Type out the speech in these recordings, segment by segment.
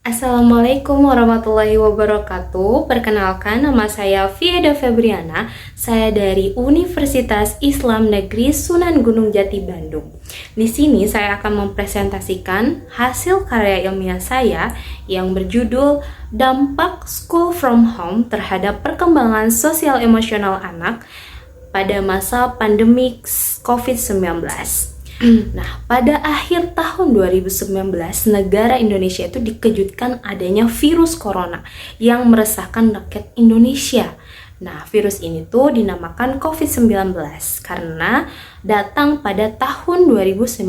Assalamualaikum warahmatullahi wabarakatuh. Perkenalkan, nama saya Fieda Febriana. Saya dari Universitas Islam Negeri Sunan Gunung Jati, Bandung. Di sini saya akan mempresentasikan hasil karya ilmiah saya yang berjudul Dampak School from Home terhadap perkembangan sosial emosional anak pada masa pandemi COVID-19. Nah, pada akhir tahun 2019, negara Indonesia itu dikejutkan adanya virus corona yang meresahkan rakyat Indonesia. Nah, virus ini tuh dinamakan COVID-19 karena datang pada tahun 2019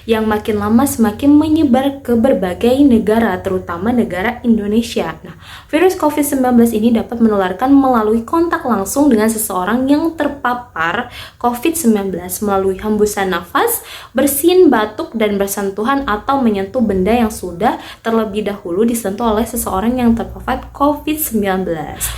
yang makin lama semakin menyebar ke berbagai negara, terutama negara Indonesia. Nah, virus COVID-19 ini dapat menularkan melalui kontak langsung dengan seseorang yang terpapar COVID-19 melalui hembusan nafas, bersin, batuk, dan bersentuhan atau menyentuh benda yang sudah terlebih dahulu disentuh oleh seseorang yang terpapar COVID-19.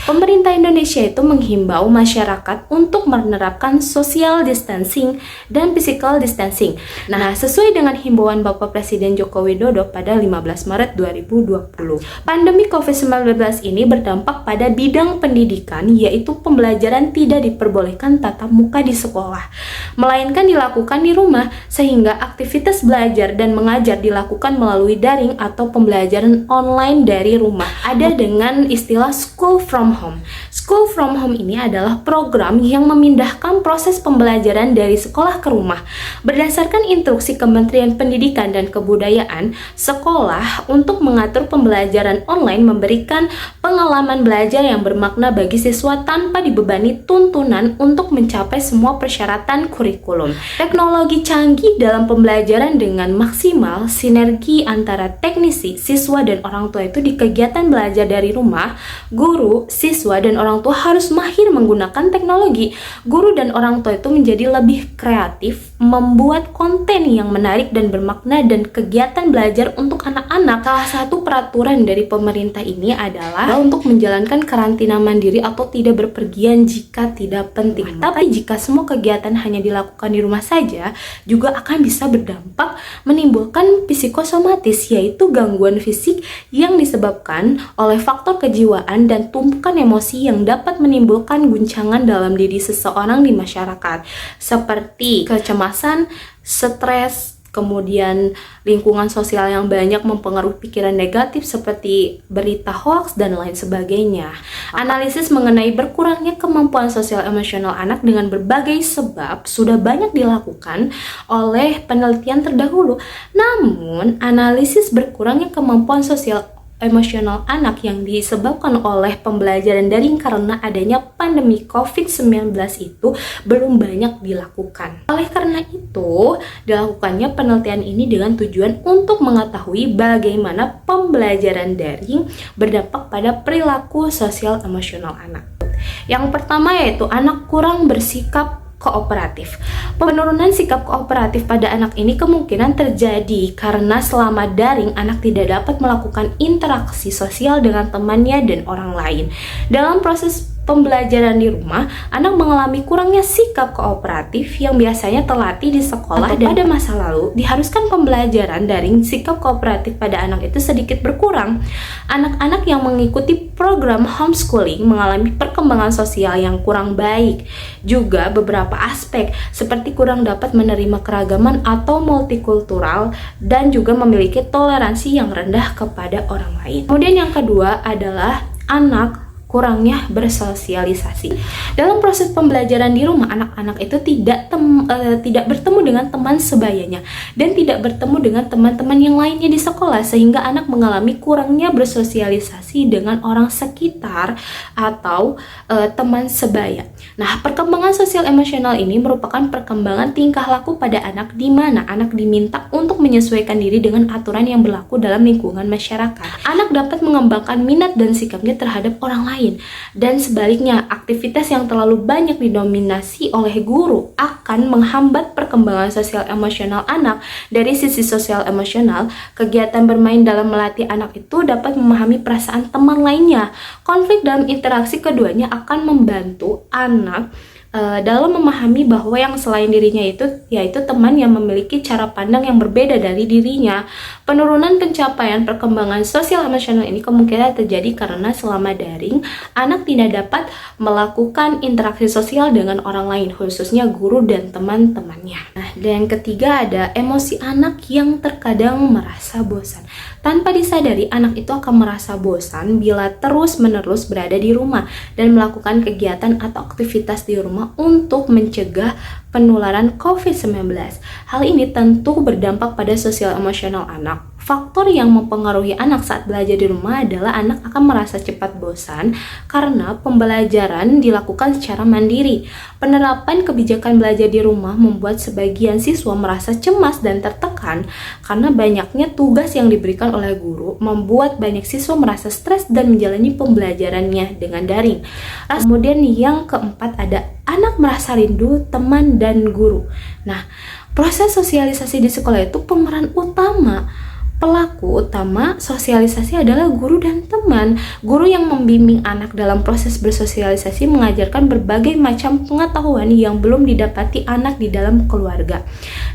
Pemerintah Indonesia itu menghimbau masyarakat untuk menerapkan social distancing dan physical distancing. Nah, sesuai dengan himbauan Bapak Presiden Joko Widodo pada 15 Maret 2020. Pandemi COVID-19 ini berdampak pada bidang pendidikan, yaitu pembelajaran tidak diperbolehkan tatap muka di sekolah, melainkan dilakukan di rumah, sehingga aktivitas belajar dan mengajar dilakukan melalui daring atau pembelajaran online dari rumah. Ada dengan istilah school from home. School from home ini adalah program yang memindahkan proses pembelajaran dari sekolah ke rumah. Berdasarkan instruksi Kementerian Pendidikan dan Kebudayaan, sekolah untuk mengatur pembelajaran online memberikan pengalaman belajar yang bermakna bagi siswa tanpa dibebani tuntunan untuk mencapai semua persyaratan kurikulum. Teknologi canggih dalam pembelajaran dengan maksimal sinergi antara teknisi, siswa, dan orang tua itu di kegiatan belajar dari rumah. Guru, siswa, dan orang tua harus mahir menggunakan teknologi. Guru dan orang tua itu menjadi lebih kreatif, membuat konten yang menarik dan bermakna dan kegiatan belajar untuk anak-anak. Salah satu peraturan dari pemerintah ini adalah untuk menjalankan karantina mandiri atau tidak berpergian jika tidak penting. Tapi jika semua kegiatan hanya dilakukan di rumah saja, juga akan bisa berdampak menimbulkan psikosomatis, yaitu gangguan fisik yang disebabkan oleh faktor kejiwaan dan tumpukan emosi yang dapat menimbulkan guncangan dalam diri seseorang di masyarakat, seperti kecemasan, stres, kemudian lingkungan sosial yang banyak mempengaruhi pikiran negatif seperti berita hoaks dan lain sebagainya. Analisis mengenai berkurangnya kemampuan sosial emosional anak dengan berbagai sebab sudah banyak dilakukan oleh penelitian terdahulu. Namun, analisis berkurangnya kemampuan sosial emosional anak yang disebabkan oleh pembelajaran daring karena adanya pandemi COVID-19 itu belum banyak dilakukan. Oleh karena itu, dilakukannya penelitian ini dengan tujuan untuk mengetahui bagaimana pembelajaran daring berdampak pada perilaku sosial emosional anak. Yang pertama yaitu anak kurang bersikap kooperatif. Penurunan sikap kooperatif pada anak ini kemungkinan terjadi karena selama daring anak tidak dapat melakukan interaksi sosial dengan temannya dan orang lain. Dalam proses pembelajaran di rumah, anak mengalami kurangnya sikap kooperatif yang biasanya terlatih di sekolah, dan pada masa lalu diharuskan pembelajaran daring. Sikap kooperatif pada anak itu sedikit berkurang. Anak-anak yang mengikuti program homeschooling mengalami perkembangan sosial yang kurang baik. Juga beberapa aspek seperti kurang dapat menerima keragaman atau multikultural dan juga memiliki toleransi yang rendah kepada orang lain. Kemudian yang kedua adalah anak kurangnya bersosialisasi. Dalam proses pembelajaran di rumah, anak-anak itu tidak bertemu dengan teman sebayanya dan tidak bertemu dengan teman-teman yang lainnya di sekolah, sehingga anak mengalami kurangnya bersosialisasi dengan orang sekitar atau teman sebaya. Nah, perkembangan sosial emosional ini merupakan perkembangan tingkah laku pada anak di mana anak diminta untuk menyesuaikan diri dengan aturan yang berlaku dalam lingkungan masyarakat. Anak dapat mengembangkan minat dan sikapnya terhadap orang lain, dan sebaliknya, aktivitas yang terlalu banyak didominasi oleh guru akan menghambat perkembangan sosial emosional anak. Dari sisi sosial emosional, kegiatan bermain dalam melatih anak itu dapat memahami perasaan teman lainnya. Konflik dalam interaksi keduanya akan membantu anak dalam memahami bahwa yang selain dirinya itu yaitu teman yang memiliki cara pandang yang berbeda dari dirinya. Penurunan pencapaian perkembangan sosial emosional ini kemungkinan terjadi karena selama daring, anak tidak dapat melakukan interaksi sosial dengan orang lain, khususnya guru dan teman-temannya. Nah, dan yang ketiga ada emosi anak yang terkadang merasa bosan. Tanpa disadari, anak itu akan merasa bosan bila terus-menerus berada di rumah dan melakukan kegiatan atau aktivitas di rumah untuk mencegah penularan COVID-19. Hal ini tentu berdampak pada sosial emosional anak. Faktor yang mempengaruhi anak saat belajar di rumah adalah anak akan merasa cepat bosan karena pembelajaran dilakukan secara mandiri. Penerapan kebijakan belajar di rumah membuat sebagian siswa merasa cemas dan tertekan karena banyaknya tugas yang diberikan oleh guru, membuat banyak siswa merasa stres dan menjalani pembelajarannya dengan daring. Kemudian yang keempat ada anak merasa rindu teman dan guru. Nah, proses sosialisasi di sekolah itu pemeran utama. Pelaku utama sosialisasi adalah guru dan teman. Guru yang membimbing anak dalam proses bersosialisasi mengajarkan berbagai macam pengetahuan yang belum didapati anak di dalam keluarga.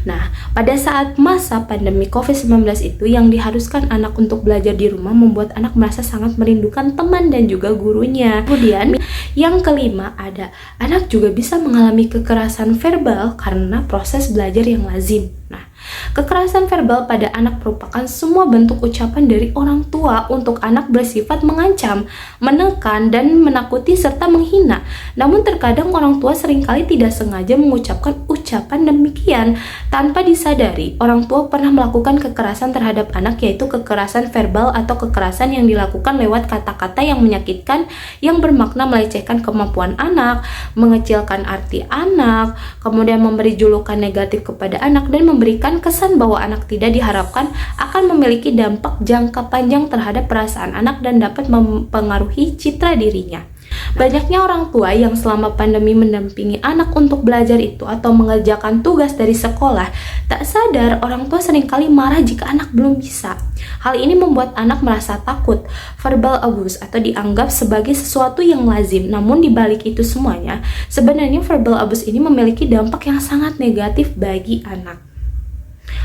Nah, pada saat masa pandemi COVID-19 itu yang diharuskan anak untuk belajar di rumah membuat anak merasa sangat merindukan teman dan juga gurunya. Kemudian yang kelima ada anak juga bisa mengalami kekerasan verbal karena proses belajar yang lazim. Nah, kekerasan verbal pada anak merupakan semua bentuk ucapan dari orang tua untuk anak bersifat mengancam, menekan, dan menakuti serta menghina. Namun terkadang orang tua seringkali tidak sengaja mengucapkan ucapan demikian. Tanpa disadari, orang tua pernah melakukan kekerasan terhadap anak, yaitu kekerasan verbal atau kekerasan yang dilakukan lewat kata-kata yang menyakitkan yang bermakna melecehkan kemampuan anak, mengecilkan arti anak, kemudian memberi julukan negatif kepada anak, dan memberikan kesan bahwa anak tidak diharapkan akan memiliki dampak jangka panjang terhadap perasaan anak dan dapat mempengaruhi citra dirinya. Banyaknya orang tua yang selama pandemi mendampingi anak untuk belajar itu atau mengerjakan tugas dari sekolah, tak sadar orang tua seringkali marah jika anak belum bisa. Hal ini membuat anak merasa takut. Verbal abuse atau dianggap sebagai sesuatu yang lazim. Namun di balik itu semuanya, sebenarnya verbal abuse ini memiliki dampak yang sangat negatif bagi anak.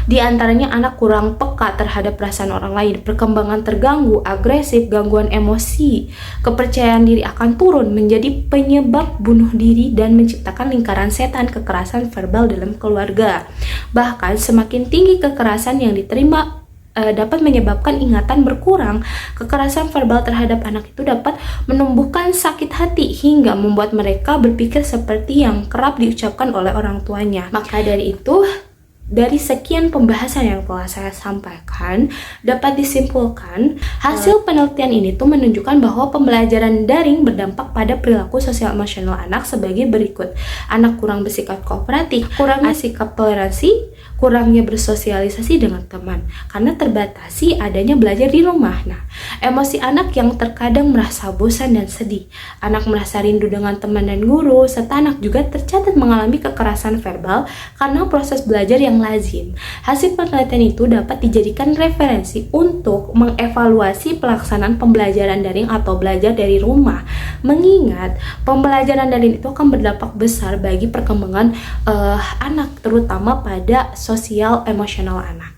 Di antaranya anak kurang peka terhadap perasaan orang lain, perkembangan terganggu, agresif, gangguan emosi, kepercayaan diri akan turun menjadi penyebab bunuh diri dan menciptakan lingkaran setan kekerasan verbal dalam keluarga. Bahkan semakin tinggi kekerasan yang diterima dapat menyebabkan ingatan berkurang. Kekerasan verbal terhadap anak itu dapat menumbuhkan sakit hati hingga membuat mereka berpikir seperti yang kerap diucapkan oleh orang tuanya. Maka dari itu, dari sekian pembahasan yang telah saya sampaikan, dapat disimpulkan hasil penelitian ini tuh menunjukkan bahwa pembelajaran daring berdampak pada perilaku sosial emosional anak sebagai berikut. Anak kurang bersikap kooperatif, kurangnya sikap toleransi, kurangnya bersosialisasi dengan teman karena terbatasi adanya belajar di rumah. Nah, emosi anak yang terkadang merasa bosan dan sedih, anak merasa rindu dengan teman dan guru, serta anak juga tercatat mengalami kekerasan verbal karena proses belajar yang lazim. Hasil penelitian itu dapat dijadikan referensi untuk mengevaluasi pelaksanaan pembelajaran daring atau belajar dari rumah. Mengingat pembelajaran daring itu akan berdampak besar bagi perkembangan anak, terutama pada sosial emosional anak.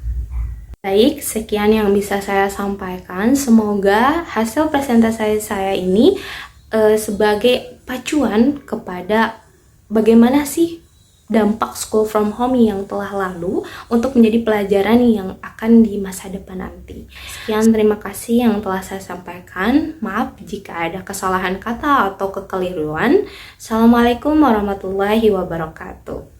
Baik, sekian yang bisa saya sampaikan. Semoga hasil presentasi saya ini sebagai pacuan kepada bagaimana sih dampak school from home yang telah lalu untuk menjadi pelajaran yang akan di masa depan nanti. Sekian, terima kasih yang telah saya sampaikan. Maaf jika ada kesalahan kata atau kekeliruan. Assalamualaikum warahmatullahi wabarakatuh.